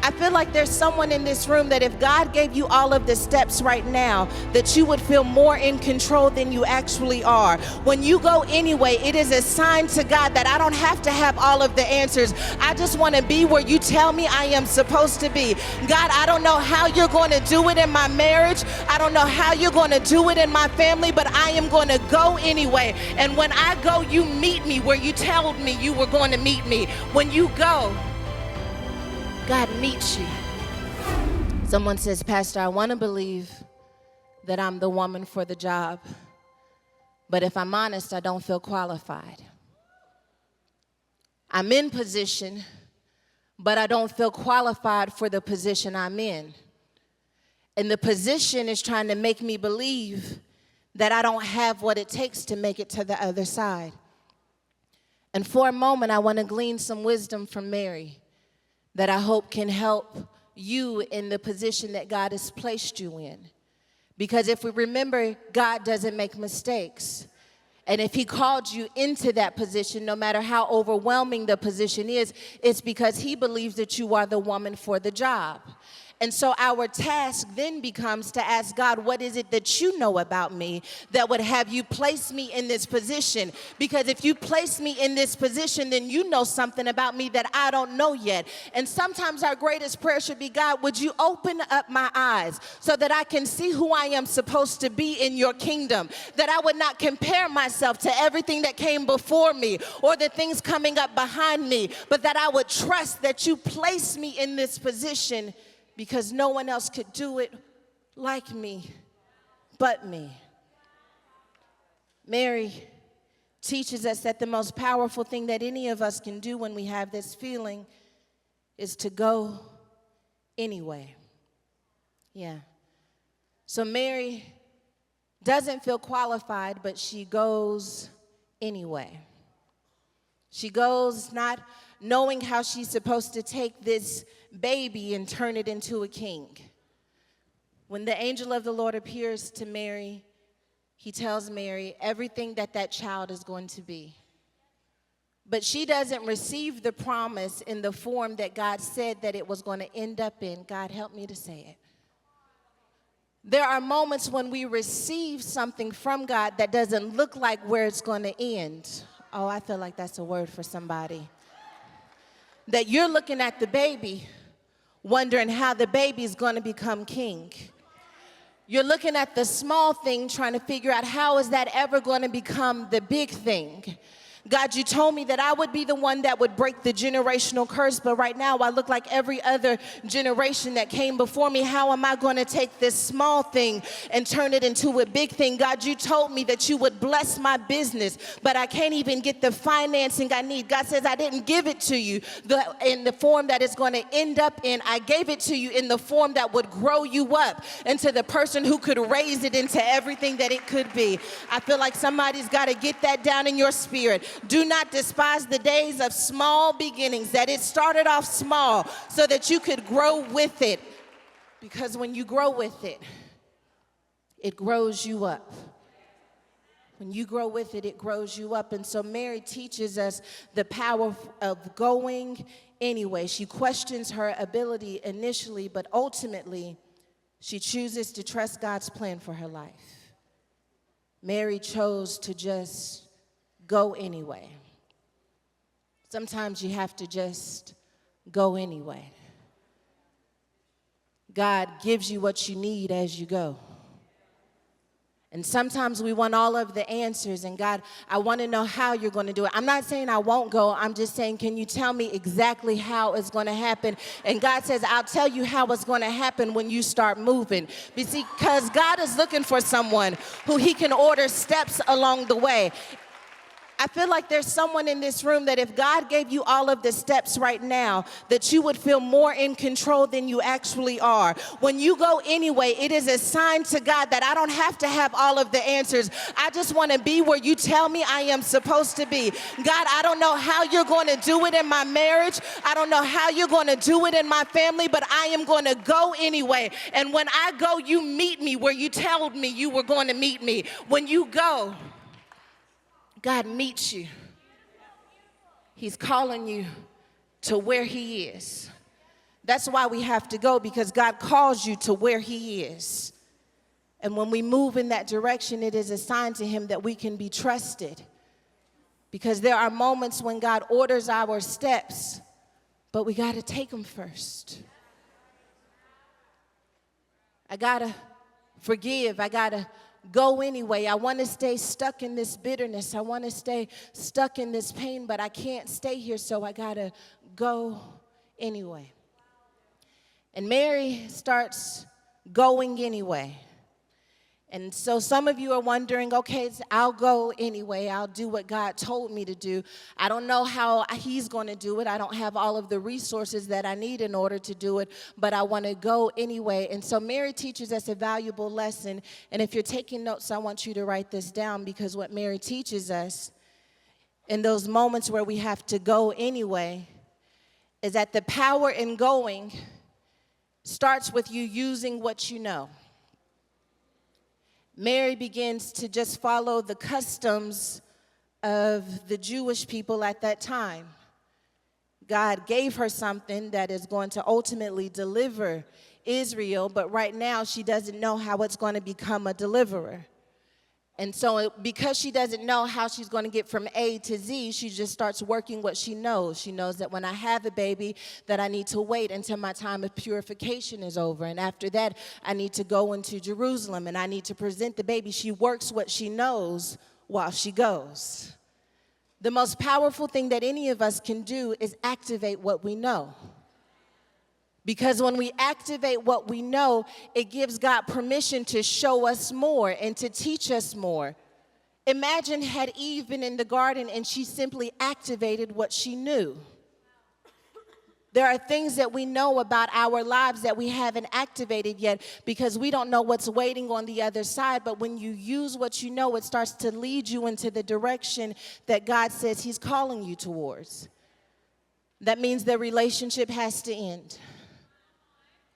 I feel like there's someone in this room that if God gave you all of the steps right now, that you would feel more in control than you actually are. When you go anyway, it is a sign to God that I don't have to have all of the answers. I just want to be where you tell me I am supposed to be. God, I don't know how you're going to do it in my marriage. I don't know how you're going to do it in my family, but I am going to go anyway. And when I go, you meet me where you told me you were going to meet me. When you go, God meets you. Someone says, Pastor, I want to believe that I'm the woman for the job, but if I'm honest, I don't feel qualified. I'm in position, but I don't feel qualified for the position I'm in. And the position is trying to make me believe that I don't have what it takes to make it to the other side. And for a moment, I want to glean some wisdom from Mary that I hope can help you in the position that God has placed you in. Because if we remember, God doesn't make mistakes. And if he called you into that position, no matter how overwhelming the position is, it's because he believes that you are the woman for the job. And so our task then becomes to ask God, what is it that you know about me that would have you place me in this position? Because if you place me in this position, then you know something about me that I don't know yet. And sometimes our greatest prayer should be, God, would you open up my eyes so that I can see who I am supposed to be in your kingdom, that I would not compare myself to everything that came before me or the things coming up behind me, but that I would trust that you place me in this position because no one else could do it like me but me. Mary teaches us that the most powerful thing that any of us can do when we have this feeling is to go anyway. Yeah. So Mary doesn't feel qualified, but she goes anyway. She goes not knowing how she's supposed to take this baby and turn it into a king. When the angel of the Lord appears to Mary, he tells Mary everything that that child is going to be. But she doesn't receive the promise in the form that God said that it was going to end up in. God, help me to say it. There are moments when we receive something from God that doesn't look like where it's going to end. Oh, I feel like that's a word for somebody. That you're looking at the baby, wondering how the baby is going to become king. You're looking at the small thing, trying to figure out how is that ever going to become the big thing. God, you told me that I would be the one that would break the generational curse, but right now I look like every other generation that came before me. How am I going to take this small thing and turn it into a big thing? God, you told me that you would bless my business, but I can't even get the financing I need. God says, I didn't give it to you in the form that it's going to end up in. I gave it to you in the form that would grow you up into the person who could raise it into everything that it could be. I feel like somebody's got to get that down in your spirit. Do not despise the days of small beginnings, that it started off small so that you could grow with it. Because when you grow with it, it grows you up. When you grow with it, it grows you up. And so Mary teaches us the power of going anyway. She questions her ability initially, but ultimately, she chooses to trust God's plan for her life. Mary chose to just go anyway. Sometimes you have to just go anyway. God gives you what you need as you go. And sometimes we want all of the answers, and God, I want to know how you're going to do it. I'm not saying I won't go. I'm just saying, can you tell me exactly how it's going to happen? And God says, I'll tell you how it's going to happen when you start moving. Because God is looking for someone who he can order steps along the way. I feel like there's someone in this room that if God gave you all of the steps right now, that you would feel more in control than you actually are. When you go anyway, it is a sign to God that I don't have to have all of the answers. I just want to be where you tell me I am supposed to be. God, I don't know how you're going to do it in my marriage. I don't know how you're going to do it in my family, but I am going to go anyway. And when I go, you meet me where you told me you were going to meet me. When you go, God meets you. He's calling you to where he is. That's why we have to go, because God calls you to where he is. And when we move in that direction, it is a sign to him that we can be trusted. Because there are moments when God orders our steps, but we got to take them first. I got to forgive. I got to go anyway. I want to stay stuck in this bitterness. I want to stay stuck in this pain, but I can't stay here, so I got to go anyway. And Mary starts going anyway. And so some of you are wondering, okay, I'll go anyway. I'll do what God told me to do. I don't know how he's going to do it. I don't have all of the resources that I need in order to do it, but I want to go anyway. And so Mary teaches us a valuable lesson. And if you're taking notes, I want you to write this down, because what Mary teaches us in those moments where we have to go anyway is that the power in going starts with you using what you know. Mary begins to just follow the customs of the Jewish people at that time. God gave her something that is going to ultimately deliver Israel, but right now she doesn't know how it's going to become a deliverer. And so because she doesn't know how she's going to get from A to Z, she just starts working what she knows. She knows that when I have a baby, that I need to wait until my time of purification is over. And after that, I need to go into Jerusalem and I need to present the baby. She works what she knows while she goes. The most powerful thing that any of us can do is activate what we know. Because when we activate what we know, it gives God permission to show us more and to teach us more. Imagine had Eve been in the garden and she simply activated what she knew. There are things that we know about our lives that we haven't activated yet because we don't know what's waiting on the other side. But when you use what you know, it starts to lead you into the direction that God says he's calling you towards. That means the relationship has to end.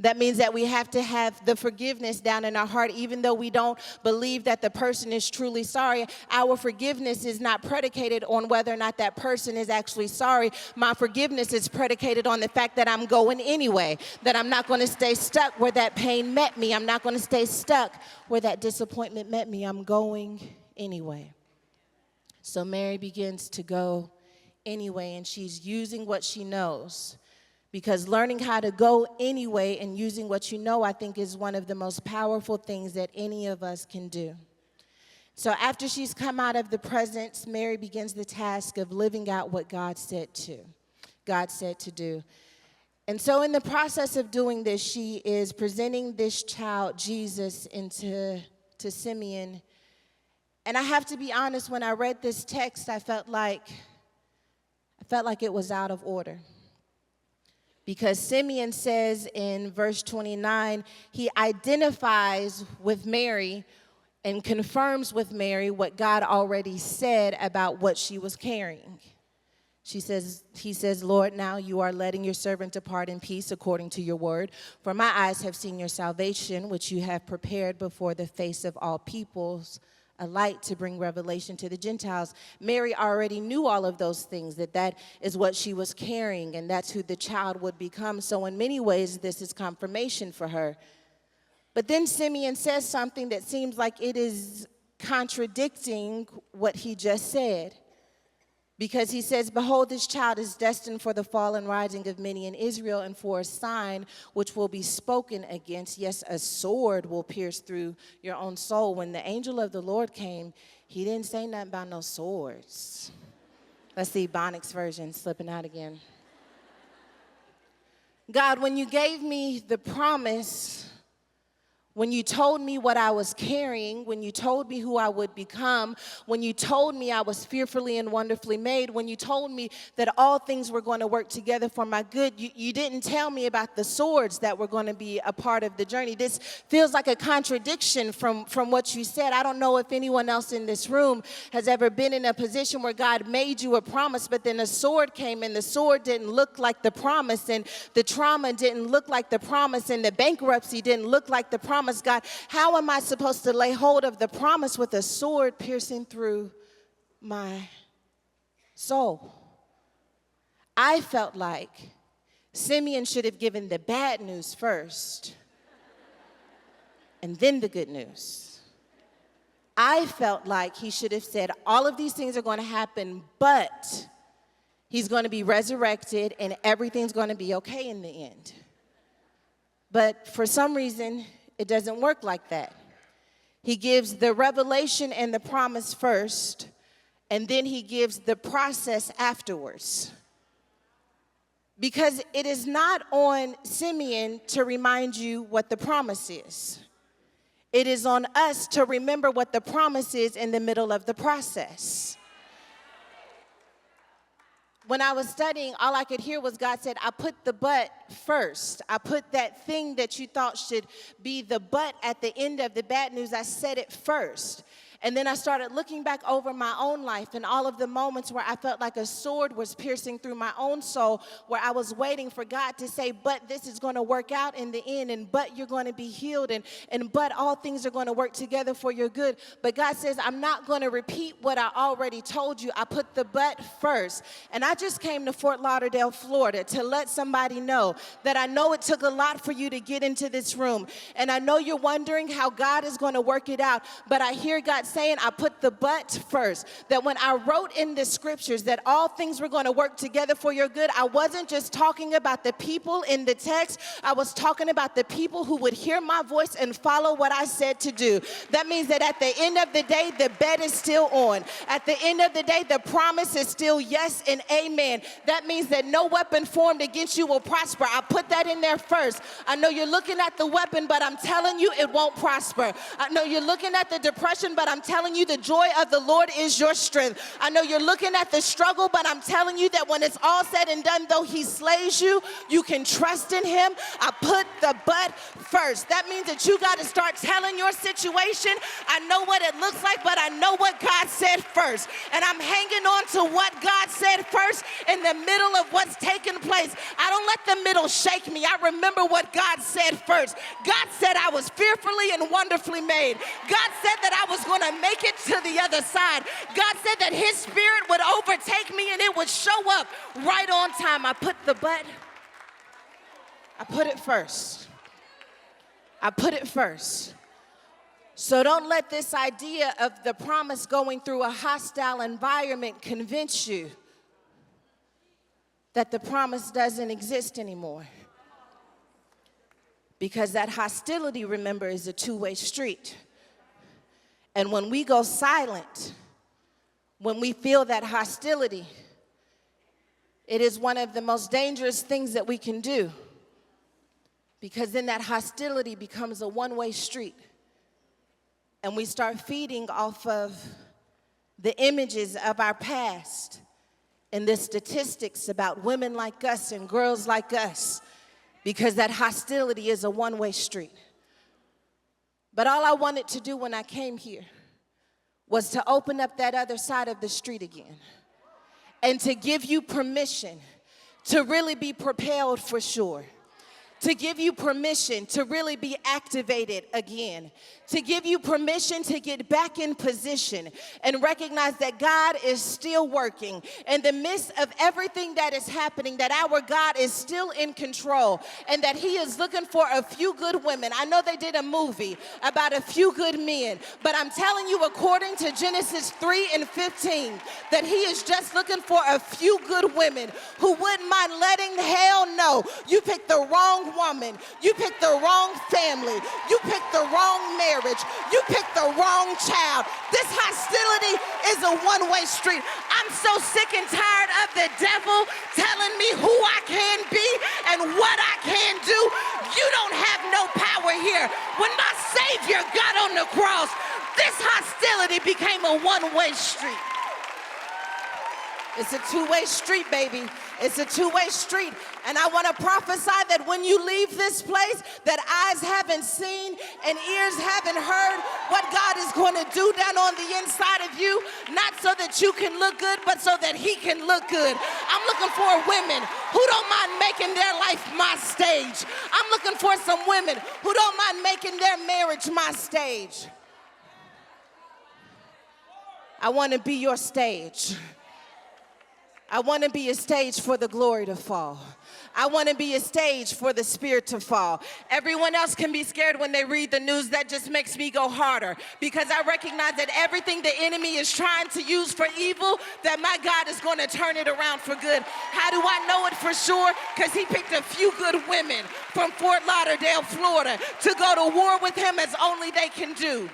That means that we have to have the forgiveness down in our heart, even though we don't believe that the person is truly sorry. Our forgiveness is not predicated on whether or not that person is actually sorry. My forgiveness is predicated on the fact that I'm going anyway, that I'm not going to stay stuck where that pain met me. I'm not going to stay stuck where that disappointment met me. I'm going anyway. So Mary begins to go anyway, and she's using what she knows. Because learning how to go anyway and using what you know, I think, is one of the most powerful things that any of us can do. So after she's come out of the presence, Mary begins the task of living out what God said to do. And so in the process of doing this, she is presenting this child, Jesus, to Simeon. And I have to be honest, when I read this text, I felt like it was out of order. Because Simeon says in verse 29, he identifies with Mary and confirms with Mary what God already said about what she was carrying. He says, Lord, now you are letting your servant depart in peace according to your word. For my eyes have seen your salvation, which you have prepared before the face of all peoples, a light to bring revelation to the Gentiles. Mary already knew all of those things, that is what she was carrying, and that's who the child would become. So in many ways, this is confirmation for her. But then Simeon says something that seems like it is contradicting what he just said. Because he says, behold, this child is destined for the fall and rising of many in Israel, and for a sign which will be spoken against. Yes, a sword will pierce through your own soul. When the angel of the Lord came, he didn't say nothing about no swords. Let's see, Ebonics version slipping out again. God, when you gave me the promise, when you told me what I was carrying, when you told me who I would become, when you told me I was fearfully and wonderfully made, when you told me that all things were going to work together for my good, you didn't tell me about the swords that were going to be a part of the journey. This feels like a contradiction from what you said. I don't know if anyone else in this room has ever been in a position where God made you a promise, but then a sword came and the sword didn't look like the promise, and the trauma didn't look like the promise, and the bankruptcy didn't look like the promise. God, how am I supposed to lay hold of the promise with a sword piercing through my soul? I felt like Simeon should have given the bad news first and then the good news. I felt like he should have said, all of these things are going to happen, but he's going to be resurrected and everything's going to be okay in the end. But for some reason, it doesn't work like that. He gives the revelation and the promise first, and then he gives the process afterwards. Because it is not on Simeon to remind you what the promise is. It is on us to remember what the promise is in the middle of the process. When I was studying, all I could hear was God said, I put the but first. I put that thing that you thought should be the but at the end of the bad news, I said it first. And then I started looking back over my own life and all of the moments where I felt like a sword was piercing through my own soul, where I was waiting for God to say, but this is going to work out in the end, and but you're going to be healed, and but all things are going to work together for your good. But God says, I'm not going to repeat what I already told you. I put the but first. And I just came to Fort Lauderdale, Florida to let somebody know that I know it took a lot for you to get into this room. And I know you're wondering how God is going to work it out, but I hear God saying, I put the but first. That when I wrote in the scriptures that all things were going to work together for your good, I wasn't just talking about the people in the text. I was talking about the people who would hear my voice and follow what I said to do. That means that at the end of the day, the bet is still on. At the end of the day, the promise is still yes and amen. That means that no weapon formed against you will prosper. I put that in there first. I know you're looking at the weapon, but I'm telling you it won't prosper. I know you're looking at the depression, but I'm telling you the joy of the Lord is your strength. I know you're looking at the struggle, but I'm telling you that when it's all said and done, though he slays you, you can trust in him. I put the but first. That means that you got to start telling your situation, I know what it looks like, but I know what God said first. And I'm hanging on to what God said first in the middle of what's taking place. I don't let the middle shake me. I remember what God said first. God said I was fearfully and wonderfully made. God said that I was going to make it to the other side. God said that his spirit would overtake me and it would show up right on time. I put the but. I put it first. I put it first. So don't let this idea of the promise going through a hostile environment convince you that the promise doesn't exist anymore. Because that hostility, remember, is a two-way street. And when we go silent, when we feel that hostility, it is one of the most dangerous things that we can do. Because then that hostility becomes a one-way street. And we start feeding off of the images of our past and the statistics about women like us and girls like us. Because that hostility is a one-way street. But all I wanted to do when I came here was to open up that other side of the street again and to give you permission to really be propelled for sure, to give you permission to really be activated again, to give you permission to get back in position and recognize that God is still working in the midst of everything that is happening, that our God is still in control and that he is looking for a few good women. I know they did a movie about a few good men, but I'm telling you, according to Genesis 3:15, that he is just looking for a few good women who wouldn't mind letting hell know you picked the wrong woman, you picked the wrong family, you picked the wrong marriage. You picked the wrong child. This hostility is a one-way street. I'm so sick and tired of the devil telling me who I can be and what I can do. You don't have no power here. When my Savior got on the cross, this hostility became a one-way street. It's a two-way street, baby. It's a two-way street. And I want to prophesy that when you leave this place, that eyes haven't seen and ears haven't heard what God is going to do down on the inside of you, not so that you can look good, but so that he can look good. I'm looking for women who don't mind making their life my stage. I'm looking for some women who don't mind making their marriage my stage. I want to be your stage. I want to be a stage for the glory to fall. I want to be a stage for the Spirit to fall. Everyone else can be scared when they read the news. That just makes me go harder, because I recognize that everything the enemy is trying to use for evil, that my God is going to turn it around for good. How do I know it for sure? Because he picked a few good women from Fort Lauderdale, Florida, to go to war with him as only they can do.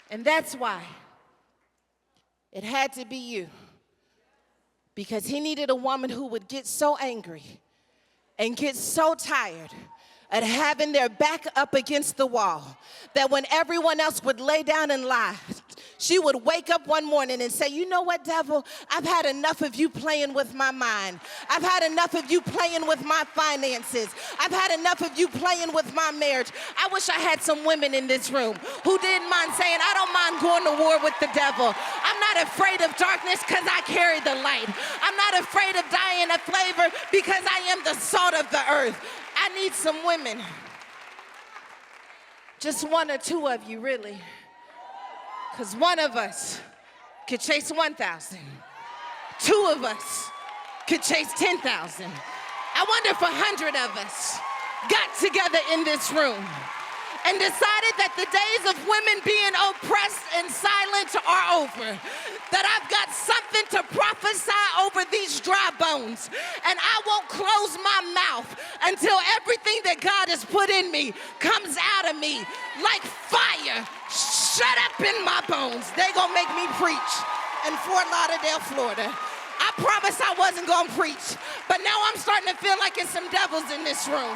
And that's why it had to be you. Because he needed a woman who would get so angry and get so tired of having their back up against the wall that when everyone else would lay down and lie, she would wake up one morning and say, you know what, devil? I've had enough of you playing with my mind. I've had enough of you playing with my finances. I've had enough of you playing with my marriage. I wish I had some women in this room who didn't mind saying, I don't mind going to war with the devil. I'm not afraid of darkness because I carry the light. I'm not afraid of dying a flavor because I am the salt of the earth. I need some women. Just one or two of you, really. Because one of us could chase 1,000. Two of us could chase 10,000. I wonder if 100 of us got together in this room and decided that the days of women being oppressed and silent are over. That I've got something to prophesy over these dry bones. And I won't close my mouth until everything that God has put in me comes out of me like fire. Shut up in my bones. They gonna make me preach in Fort Lauderdale, Florida. I promised I wasn't gonna preach, but now I'm starting to feel like it's some devils in this room.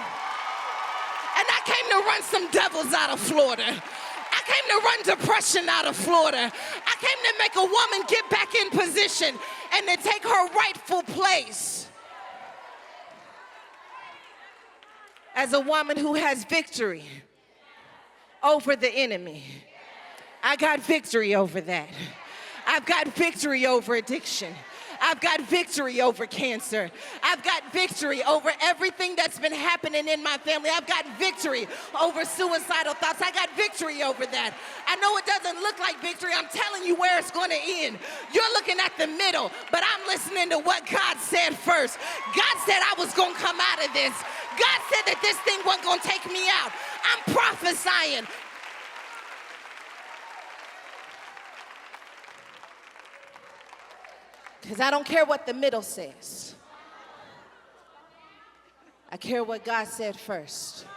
And I came to run some devils out of Florida. I came to run depression out of Florida. I came to make a woman get back in position and to take her rightful place as a woman who has victory over the enemy. I got victory over that. I've got victory over addiction. I've got victory over cancer. I've got victory over everything that's been happening in my family. I've got victory over suicidal thoughts. I got victory over that. I know it doesn't look like victory. I'm telling you where it's going to end. You're looking at the middle, but I'm listening to what God said first. God said I was going to come out of this. God said that this thing wasn't going to take me out. I'm prophesying. Because I don't care what the middle says. I care what God said first.